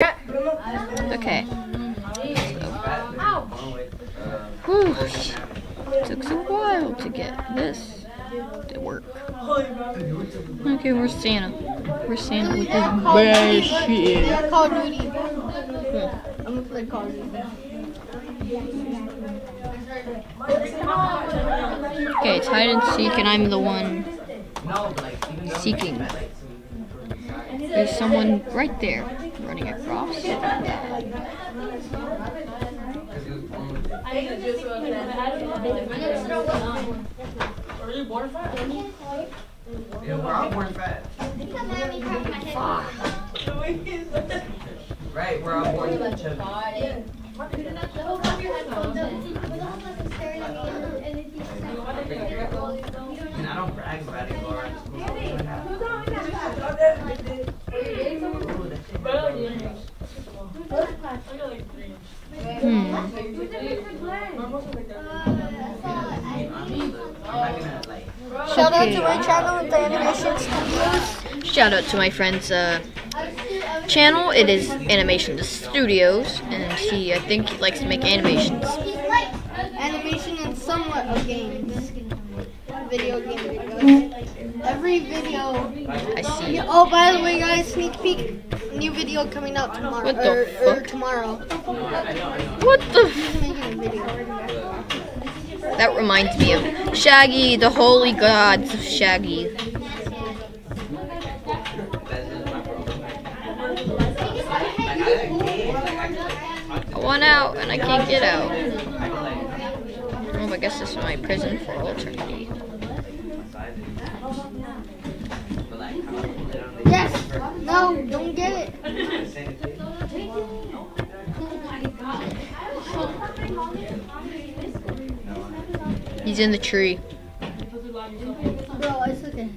Okay. Whew. Took a while to get this to work. Okay, where's Santa? Where's Santa with his bad shit? Call of Duty. I'm gonna play Call of Duty. Okay, it's hide and seek, and I'm the one seeking. There's someone right there running across. Were you born fat? Yeah, we're all born fat. Right, we're all born chubby. And I don't brag about it, Laura. Shout out to my channel, the Animation Studios. Shout out to my friend's channel. It is Animation Studios, and I think he likes to make animations. Animation and somewhat of games. Video game videos. Every video. I see. Oh, by the way, guys, sneak peek. New video coming out tomorrow. What the or fuck? tomorrow. What the? He's making a video. That reminds me of Shaggy, the holy gods of Shaggy. I want out and I can't get out. Oh, I guess this is my prison for all eternity. Yes! No, don't get it. He's in the tree. Bro, I took it.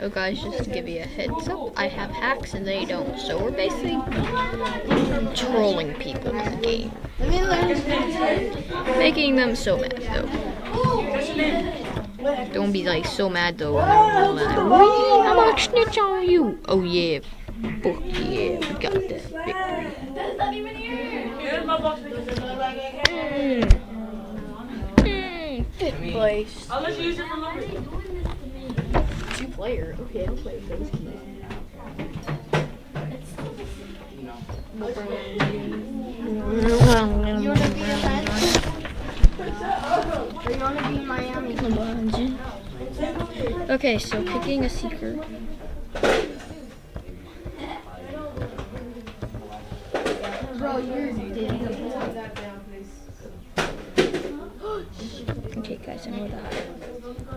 Oh guys, just to give you a heads up, I have hacks and they don't. So we're basically trolling people in the game. Let me learn. Making them so mad though. Don't be like so mad though. I'm like, I'm gonna snitch on you. Oh yeah. Fuck yeah, we got that victory. Fifth place. I'll let you use your number. 2-player. Okay, I'll play those keys. You wanna be a friend? Or you wanna be in Miami? Okay, so picking a seeker. Bro, you're dead. Okay, guys, I know that.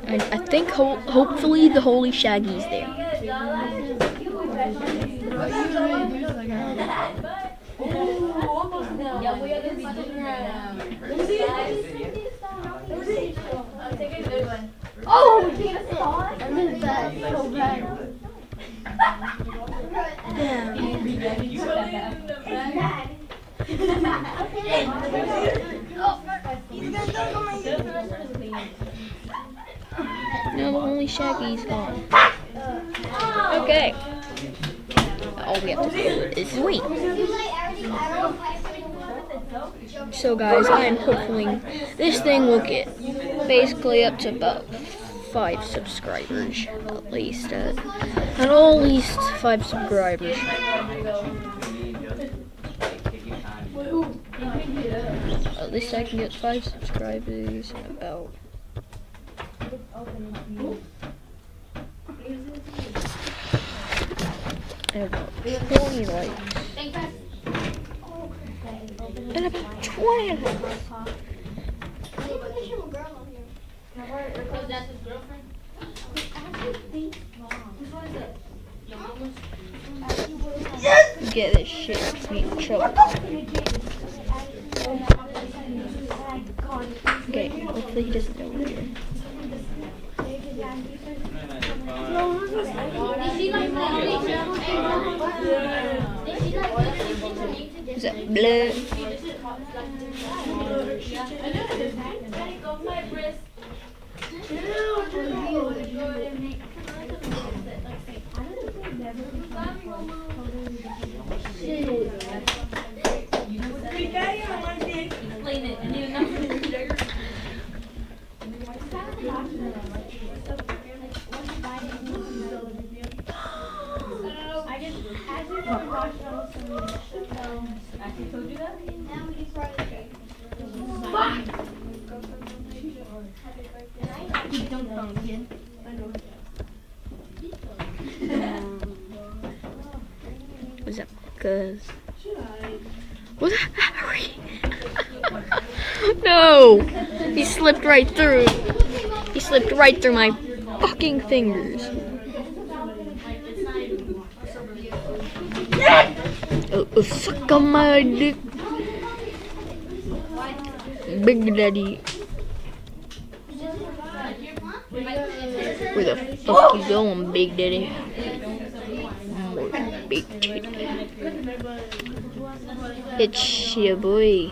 And I think hopefully the Holy Shaggy's there. Oh, I missed that so bad. No, the Holy Shaggy's gone. Okay. All we have to do is wait. So guys, I am hoping this thing will get basically up to about 5 subscribers at least. At least 5 subscribers. At least I can get 5 subscribers in about and about 20 likes. And about 20 likes. Get this shit me in trouble. Okay, hopefully he doesn't know we're here. Is that bleh? What's up? Cause was that Harry? No! He slipped right through. He slipped right through my fucking fingers. Oh, suck on my dick. Big Daddy. Where the fuck you going, Big Daddy? More big titty. It's your boy.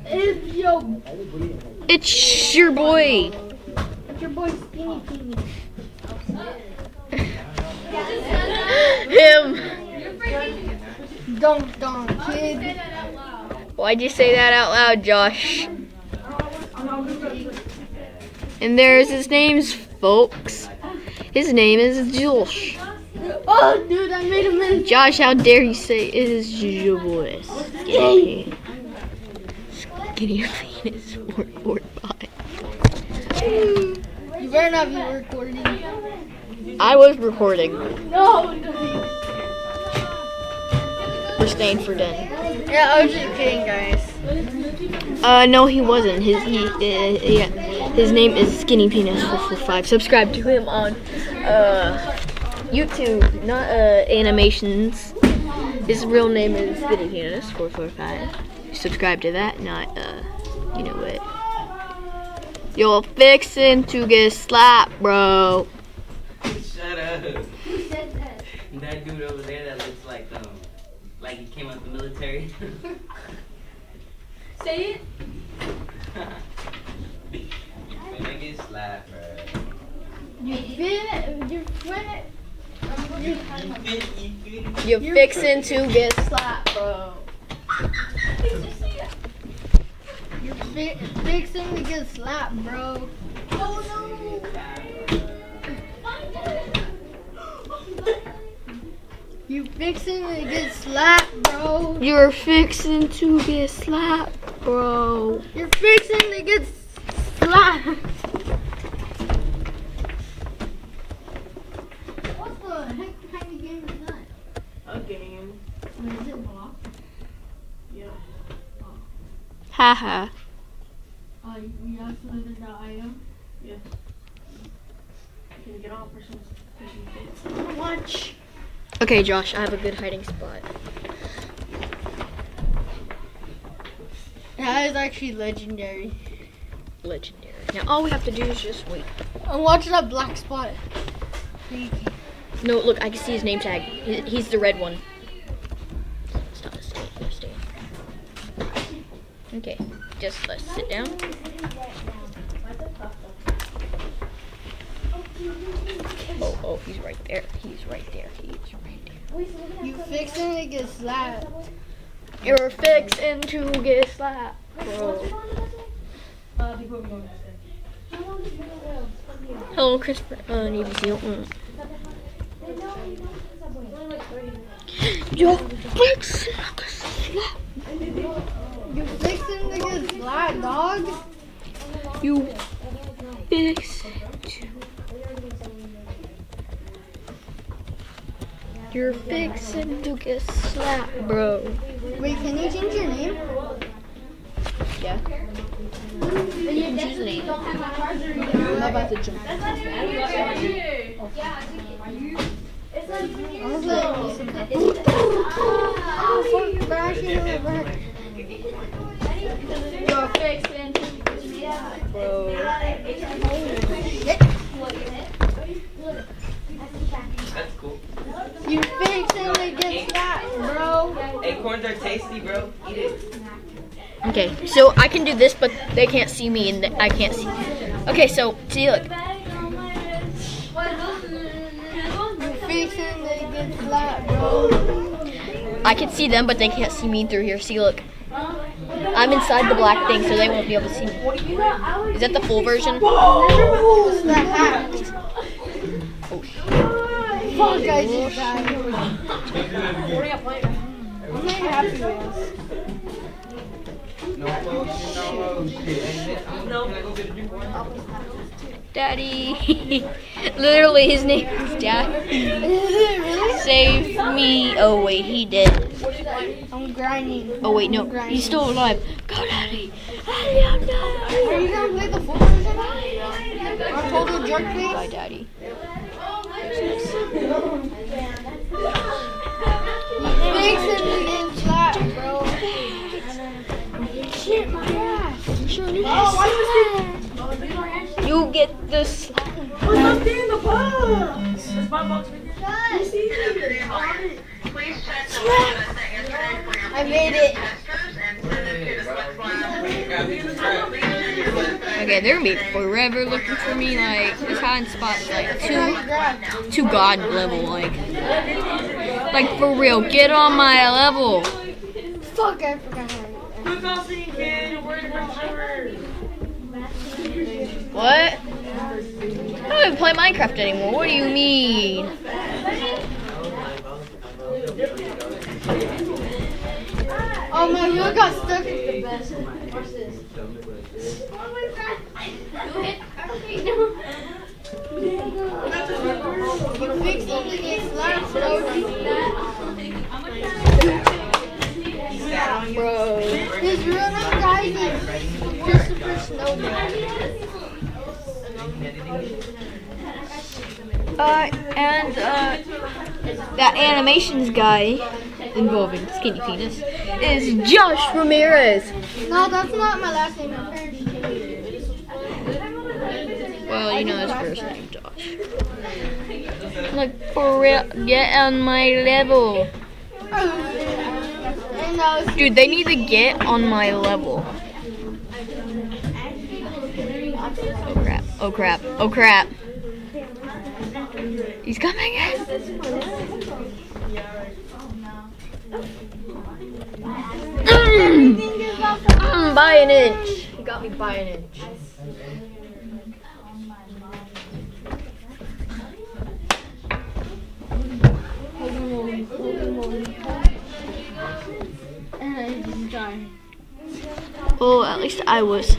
It's your It's your boy. Skinny Penis. Him. Dunk, kid. Why'd you say that out loud, Josh? And there's his names, folks. His name is Josh. Oh, dude, I made a mistake. Josh, how dare you say it is your boy? Skinny penis 445. You better not be recording. I was recording. No. We're staying for den. Yeah, I was just kidding, guys. No, he wasn't. His name is Skinny Penis 445. Subscribe to him on YouTube, not animations. His real name is Skinny Penis 445. Subscribe to that, not you know what? You're fixing to get slapped, bro. Shut up. That dude over there that looks like he came out the military. Say it. Man, I get slapped, bro. You're fixing to get slapped, bro. You're fixing to get slapped, bro. Oh no. You fixing to get slapped, bro. You're fixing to get slapped, bro. You're fixing to get slapped. What the heck kind of game is that? A game. Is it blocked? Yeah. Haha. You actually did that item? Yeah. Can you get off for some fishing bits? Watch. Okay, Josh, I have a good hiding spot. That is actually legendary. Legendary. Now all we have to do is just wait. I'm watching that black spot. No, look, I can see his name tag. He's the red one. Stop, stay. Okay, just let's sit down. Oh, he's right there. He's right there. You fixing to get slapped. You're fixing to get slapped, bro. Hello, Christopher. ABC. You're fixing to get slapped. You fixing to get slapped, dog? You fix. You're fixing to get slapped, bro. Wait, can you change your name? Yeah. You can choose a name. I'm about to jump. You're fixing to get slapped, bro. That's cool. You fixing to get slapped, bro. Acorns are tasty, bro. Eat it. Okay, so I can do this, but they can't see me, and I can't see. Okay, so see, look. You fixing to get slapped, bro. I can see them, but they can't see me through here. See, look. I'm inside the black thing, so they won't be able to see me. Is that the full version? Who's the hack? Oh, shit. Fuck, I just died. What are you playing? Happy Wheels. No motion, no motion. No. Can I go get a new one? Daddy. Literally, his name is Daddy. Is it really? Save me. Oh, wait, he did. I'm grinding. Oh, wait, no. He's still alive. Go, Daddy. Daddy, I'm Are dead. you gonna play the full version? Or total jerk Bye, face? Daddy. Fixing the game flat, bro. Shit, my ass. You get this. What's up there in the box? There's my box right there. You see it? I made it. Okay, they're gonna be forever looking for me. Like, this hiding spot's like too god level. Like for real, get on my level. Fuck, I forgot how to Look all see kid. You're worried about my What? I don't even play Minecraft anymore. What do you mean? Oh, my wheel got stuck. You fixed something in slabs, bro. Bro. His real name, guys, is Christopher Snowman. That animations guy involving Skinny Penis is Josh Ramirez. No, that's not my last name. My parents changed it. Well, you know his first name, Josh. Like, for real, get on my level. And Dude, they need to get on my level. Oh crap, oh crap, oh crap. He's coming in. By an inch. He got me by an inch. I just died. Well, at least I was.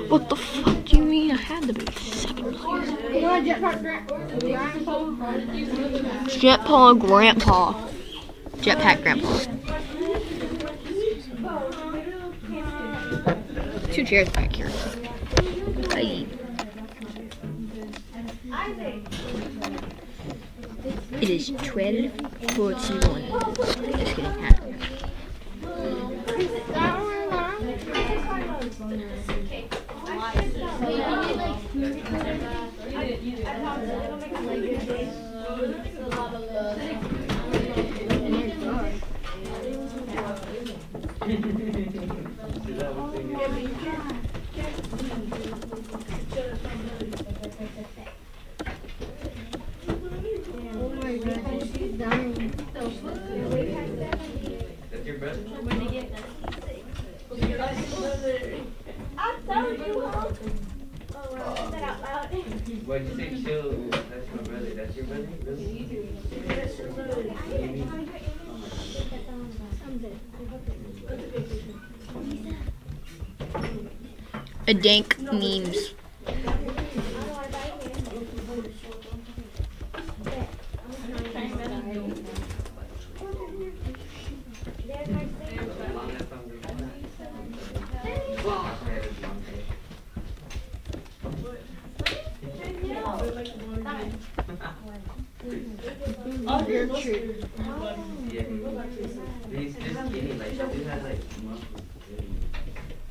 What the fuck do you mean I had to be second place? You know what Jetpack Grandpa? Jetpack Grandpa. Jetpack Grandpa. 2 chairs back here. Hey. It is 12:41. Just kidding. Oh my god, she's dying. That's your brother? Why'd you say chill? That's my brother. That's your brother? Really? What do you mean? A dank memes. Your tree. Yeah. He's just skinny. Like, dude has like muscles.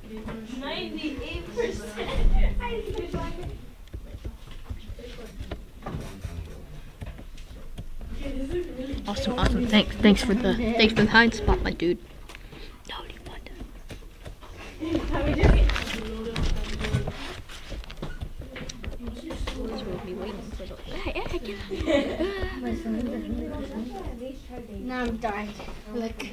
98%. Awesome, awesome. Thanks for the hide spot, my dude. No, you want Now I'm dying. Look.